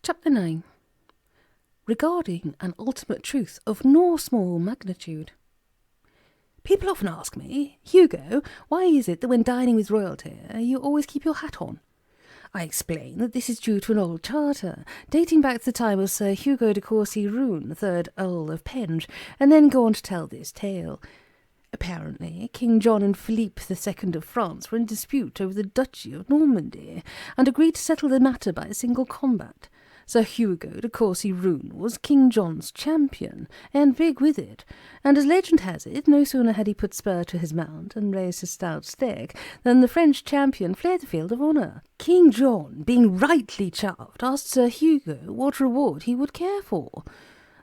Chapter 9. Regarding an ultimate truth of no small magnitude. People often ask me, Hugo, why is it that when dining with royalty you always keep your hat on? I explain that this is due to an old charter, dating back to the time of Sir Hugo de Rune, 3rd Earl of Penge, and then go on to tell this tale. Apparently, King John and Philippe II of France were in dispute over the Duchy of Normandy, and agreed to settle the matter by a single combat. Sir Hugo de Rune was King John's champion, and big with it, and as legend has it, no sooner had he put spur to his mount and raised his stout stag than the French champion fled the field of honour. King John, being rightly chuffed, asked Sir Hugo what reward he would care for.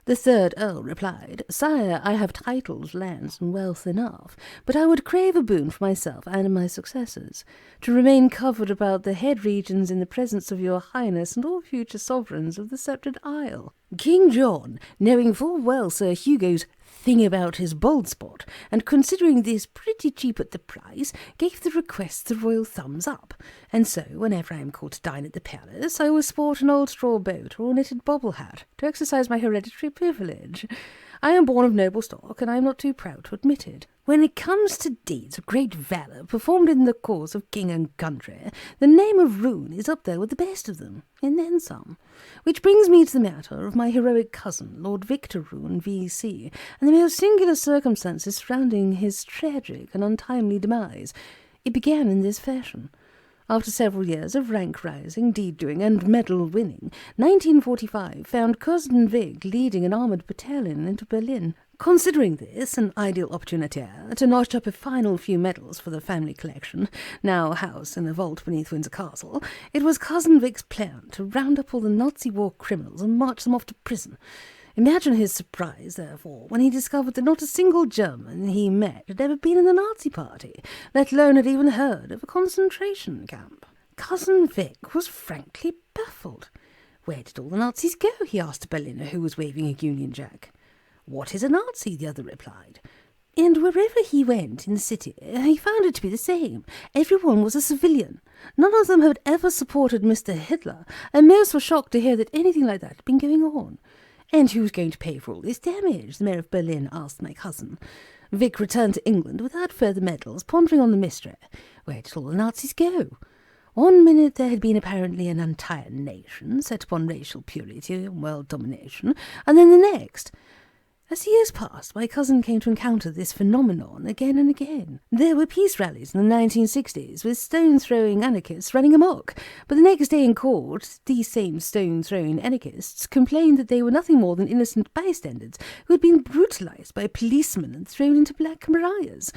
The 3rd Earl replied, "Sire, I have titles, lands, and wealth enough, but I would crave a boon for myself and my successors, to remain covered about the head regions in the presence of your highness and all future sovereigns of the sceptred isle." King John, knowing full well Sir Hugo's thing about his bald spot, and considering this pretty cheap at the price, gave the request the royal thumbs up, and so, whenever I am called to dine at the palace, I always sport an old straw boat or a knitted bobble hat, to exercise my hereditary privilege. I am born of noble stock, and I am not too proud to admit it. When it comes to deeds of great valour performed in the cause of king and country, the name of Rune is up there with the best of them, and then some. Which brings me to the matter of my heroic cousin, Lord Victor Rune, V.C., and the most singular circumstances surrounding his tragic and untimely demise. It began in this fashion. After several years of rank-rising, deed-doing, and medal-winning, 1945 found Cousin Vic leading an armoured battalion into Berlin. Considering this an ideal opportunity to notch up a final few medals for the family collection, now housed in a vault beneath Windsor Castle, it was Cousin Vic's plan to round up all the Nazi war criminals and march them off to prison. Imagine his surprise, therefore, when he discovered that not a single German he met had ever been in the Nazi party, let alone had even heard of a concentration camp. Cousin Vic was frankly baffled. Where did all the Nazis go? He asked a Berliner who was waving a Union Jack. What is a Nazi? The other replied. And wherever he went in the city, he found it to be the same. Everyone was a civilian. None of them had ever supported Mr. Hitler, and most were shocked to hear that anything like that had been going on. And who's going to pay for all this damage? The mayor of Berlin asked my cousin. Vic returned to England without further medals, pondering on the mystery. Where did all the Nazis go? 1 minute there had been apparently an entire nation set upon racial purity and world domination, and then the next. As years passed, my cousin came to encounter this phenomenon again and again. There were peace rallies in the 1960s with stone-throwing anarchists running amok, but the next day in court, these same stone-throwing anarchists complained that they were nothing more than innocent bystanders who had been brutalized by policemen and thrown into Black Marias.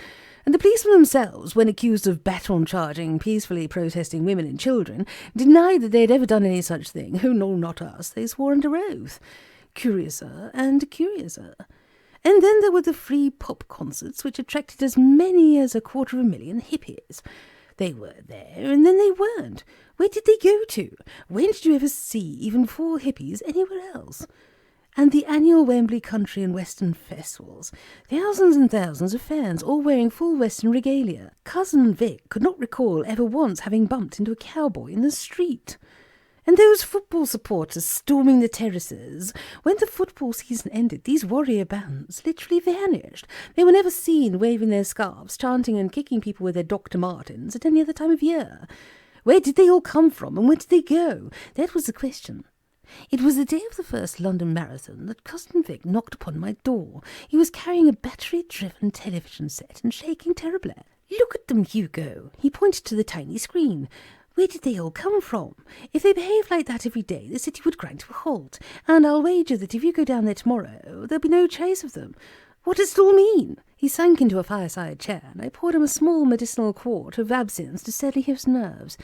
And the policemen themselves, when accused of baton-charging peacefully protesting women and children, denied that they had ever done any such thing. Oh, no, not us, they swore under oath. Curiouser and curiouser. And then there were the free pop concerts, which attracted as many as 250,000 hippies. They were there, and then they weren't. Where did they go to? When did you ever see even 4 hippies anywhere else? And the annual Wembley Country and Western festivals. Thousands and thousands of fans, all wearing full Western regalia. Cousin Vic could not recall ever once having bumped into a cowboy in the street. And those football supporters storming the terraces. When the football season ended, these warrior bands literally vanished. They were never seen waving their scarves, chanting and kicking people with their Dr. Martens at any other time of year. Where did they all come from, and where did they go? That was the question. It was the day of the first London Marathon that Cousin Vic knocked upon my door. He was carrying a battery-driven television set and shaking terribly. "Look at them, Hugo." He pointed to the tiny screen. Where did they all come from? If they behaved like that every day, the city would grind to a halt, and I'll wager that if you go down there tomorrow, there'll be no trace of them. What does it all mean? He sank into a fireside chair, and I poured him a small medicinal quart of absinthe to steady his nerves.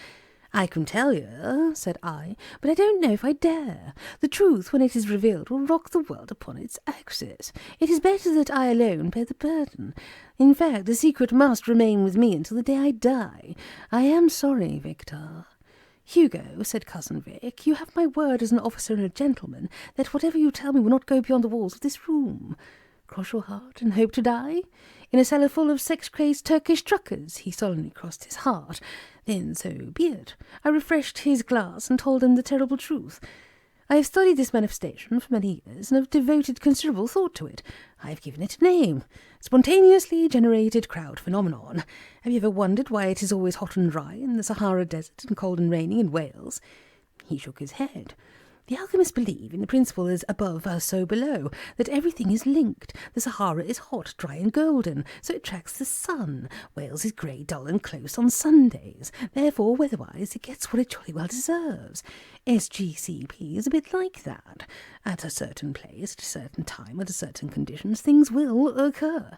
"I can tell you," said I, "but I don't know if I dare. The truth, when it is revealed, will rock the world upon its axis. It is better that I alone bear the burden. In fact, the secret must remain with me until the day I die. I am sorry, Victor." "Hugo," said Cousin Vic, "you have my word as an officer and a gentleman that whatever you tell me will not go beyond the walls of this room. Cross your heart and hope to die? In a cellar full of sex-crazed Turkish truckers?" He solemnly crossed his heart. Then so be it. I refreshed his glass and told him the terrible truth. I have studied this manifestation for many years and have devoted considerable thought to it. I have given it a name. Spontaneously generated crowd phenomenon. Have you ever wondered why it is always hot and dry in the Sahara Desert and cold and rainy in Wales? He shook his head. The alchemists believe in the principle as above as so below, that everything is linked. The Sahara is hot, dry and golden, so it tracks the sun. Wales is grey, dull and close on Sundays. Therefore, weatherwise, it gets what it jolly well deserves. SGCP is a bit like that. At a certain place, at a certain time, under certain conditions, things will occur.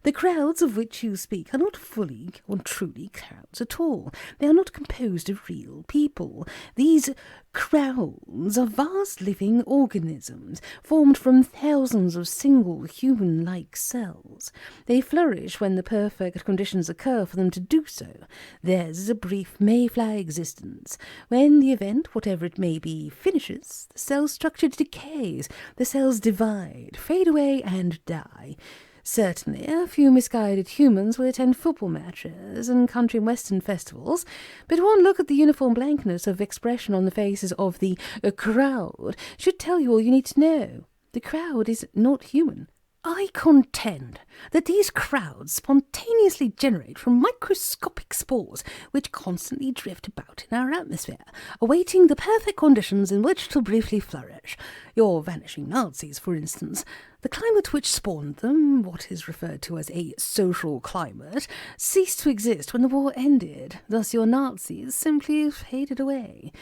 The crowds of which you speak are not fully or truly crowds at all. They are not composed of real people. These crowds are vast living organisms, formed from thousands of single human-like cells. They flourish when the perfect conditions occur for them to do so. Theirs is a brief mayfly existence. When the event, whatever it may be, finishes, the cell structure decays, the cells divide, fade away, and die. Certainly, a few misguided humans will attend football matches and country and western festivals, but one look at the uniform blankness of expression on the faces of the crowd should tell you all you need to know. The crowd is not human. I contend that these crowds spontaneously generate from microscopic spores which constantly drift about in our atmosphere, awaiting the perfect conditions in which to briefly flourish. Your vanishing Nazis, for instance. The climate which spawned them, what is referred to as a social climate, ceased to exist when the war ended. Thus your Nazis simply faded away.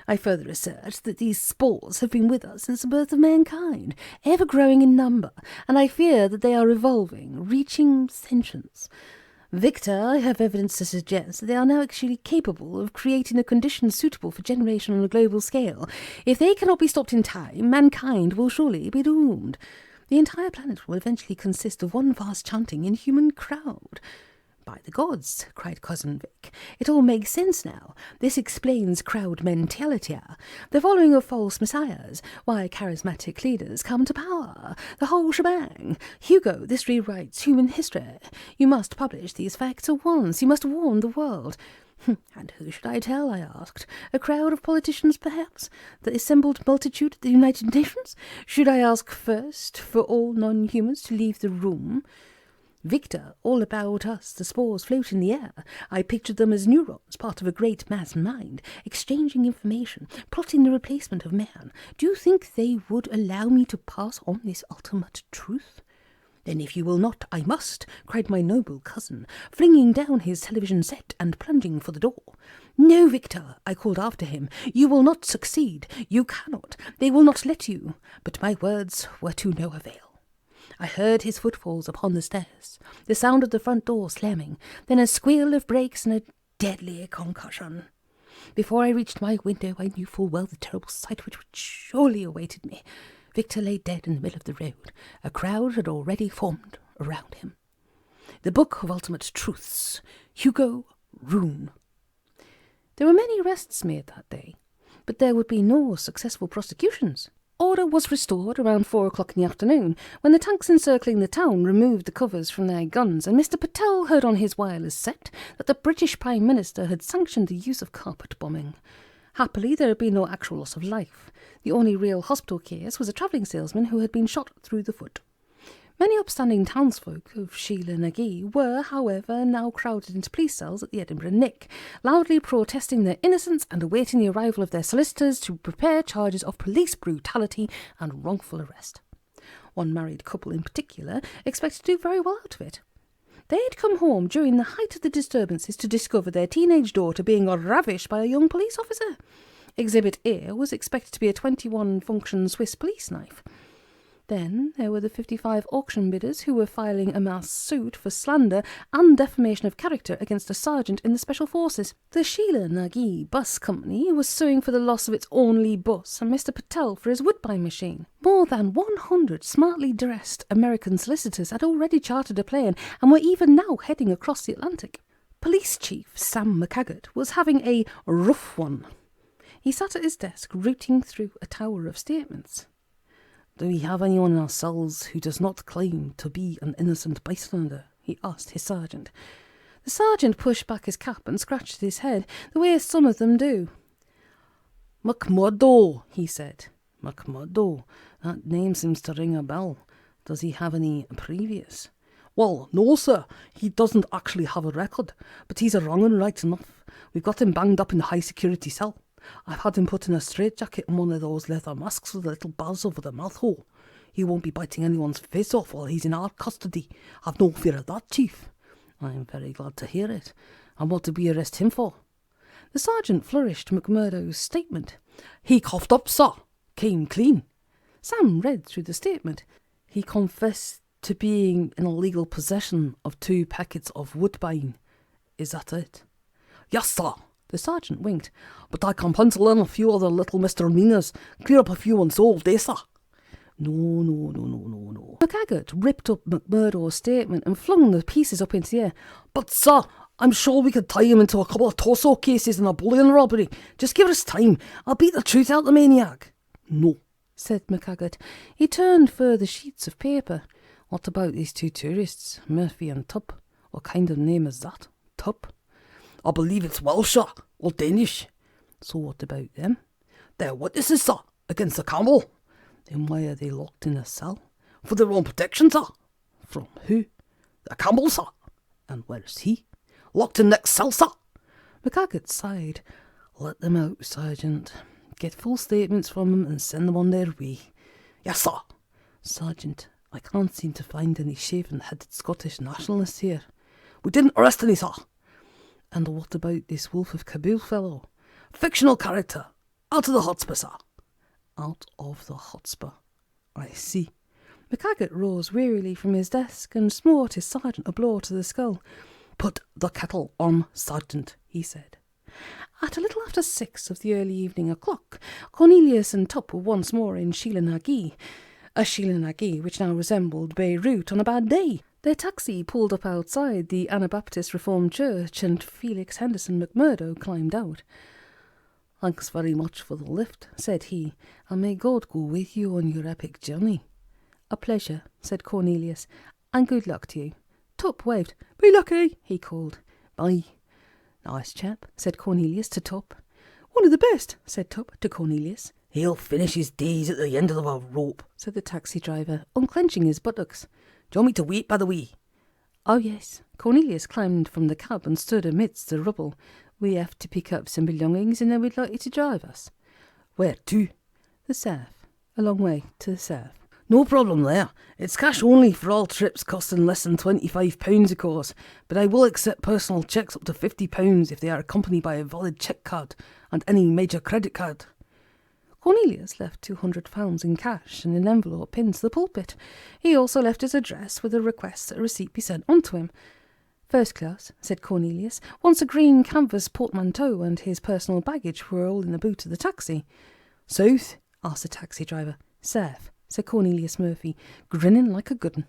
I further assert that these spores have been with us since the birth of mankind, ever growing in number, and I fear that they are evolving, reaching sentience. Victor, I have evidence to suggest that they are now actually capable of creating a condition suitable for generation on a global scale. If they cannot be stopped in time, mankind will surely be doomed. The entire planet will eventually consist of one vast chanting inhuman crowd. By the gods, cried Cousin Vic, it all makes sense now. This explains crowd mentality, the following of false messiahs, why charismatic leaders come to power, the whole shebang. Hugo, this rewrites human history. You must publish these facts at once. You must warn the world. And who should I tell, I asked. A crowd of politicians, perhaps? The assembled multitude at the United Nations? Should I ask first for all non-humans to leave the room? Victor, all about us, the spores float in the air. I pictured them as neurons, part of a great mass mind, exchanging information, plotting the replacement of man. Do you think they would allow me to pass on this ultimate truth? Then if you will not, I must, cried my noble cousin, flinging down his television set and plunging for the door. No, Victor, I called after him, you will not succeed. You cannot. They will not let you. But my words were to no avail. I heard his footfalls upon the stairs, the sound of the front door slamming, then a squeal of brakes and a deadly concussion. Before I reached my window, I knew full well the terrible sight which would surely awaited me. Victor lay dead in the middle of the road. A crowd had already formed around him. The Book of Ultimate Truths, Hugo Rune. There were many arrests made that day, but there would be no successful prosecutions. Order was restored around 4 o'clock in the afternoon, when the tanks encircling the town removed the covers from their guns, and Mr. Patel heard on his wireless set that the British Prime Minister had sanctioned the use of carpet bombing. Happily, there had been no actual loss of life. The only real hospital case was a travelling salesman who had been shot through the foot. Many upstanding townsfolk of Sheila Nagy were, however, now crowded into police cells at the Edinburgh Nick, loudly protesting their innocence and awaiting the arrival of their solicitors to prepare charges of police brutality and wrongful arrest. One married couple in particular expected to do very well out of it. They had come home during the height of the disturbances to discover their teenage daughter being ravished by a young police officer. Exhibit A was expected to be a 21-function Swiss police knife. Then there were the 55 auction bidders who were filing a mass suit for slander and defamation of character against a sergeant in the Special Forces. The Sheila Nagy Bus Company was suing for the loss of its only bus and Mr. Patel for his woodbine machine. More than 100 smartly dressed American solicitors had already chartered a plane and were even now heading across the Atlantic. Police Chief Sam McCaggart was having a rough one. He sat at his desk rooting through a tower of statements. "Do we have anyone in our cells who does not claim to be an innocent bystander?" he asked his sergeant. The sergeant pushed back his cap and scratched his head, the way some of them do. "McMurdo," he said. McMurdo. That name seems to ring a bell. Does he have any previous? Well, no, sir. He doesn't actually have a record, but he's a wrong un right enough. We've got him banged up in the high-security cell. I've had him put in a straitjacket and one of those leather masks with a little buzz over the mouth hole. He won't be biting anyone's face off while he's in our custody. I've no fear of that, Chief. I'm very glad to hear it. And what did we arrest him for? The sergeant flourished McMurdo's statement. He coughed up, sir. Came clean. Sam read through the statement. He confessed to being in illegal possession of 2 packets of woodbine. Is that it? Yes, sir. The sergeant winked. But I can pencil in a few other little misdemeanors. Clear up a few unsolved, sir. No. McTaggart ripped up McMurdo's statement and flung the pieces up into the air. But, sir, I'm sure we could tie him into a couple of torso cases and a bullion robbery. Just give us time. I'll beat the truth out of the maniac. No, said McTaggart. He turned further sheets of paper. What about these 2 tourists, Murphy and Tuppe? What kind of name is that? Tuppe? I believe it's Welsh, sir, or Danish. So what about them? They're witnesses, sir, against the Campbell. Then why are they locked in a cell? For their own protection, sir. From who? The Campbell, sir. And where's he? Locked in next cell, sir. McTaggart sighed. Let them out, Sergeant. Get full statements from them and send them on their way. Yes, sir. Sergeant, I can't seem to find any shaven-headed Scottish nationalists here. We didn't arrest any, sir. And what about this Wolf of Kabul fellow? Fictional character. Out of the hotspur, sir. Out of the hotspur. I see. McTaggart rose wearily from his desk and smote his sergeant a blow to the skull. Put the kettle on, Sergeant, he said. At a little after 6 of the early evening o'clock, Cornelius and Tuppe were once more in Sheelanagee, a Sheelanagee which now resembled Beirut on a bad day. Their taxi pulled up outside the Anabaptist Reformed Church and Felix Henderson McMurdo climbed out. Thanks very much for the lift, said he, and may God go with you on your epic journey. A pleasure, said Cornelius, and good luck to you. Tuppe waved. Be lucky, he called. Bye. Nice chap, said Cornelius to Tuppe. One of the best, said Tuppe to Cornelius. He'll finish his days at the end of a rope, said the taxi driver, unclenching his buttocks. Do you want me to wait by the way? Oh, yes. Cornelius climbed from the cab and stood amidst the rubble. We have to pick up some belongings and then we'd like you to drive us. Where to? The south. A long way to the south. No problem there. It's cash only for all trips costing less than £25 of course, but I will accept personal cheques up to £50 if they are accompanied by a valid cheque card and any major credit card. Cornelius left £200 in cash and an envelope pinned to the pulpit. He also left his address with a request that a receipt be sent on to him. First class, said Cornelius, once a green canvas portmanteau and his personal baggage were all in the boot of the taxi. South? Asked the taxi driver. South, said Cornelius Murphy, grinning like a good 'un.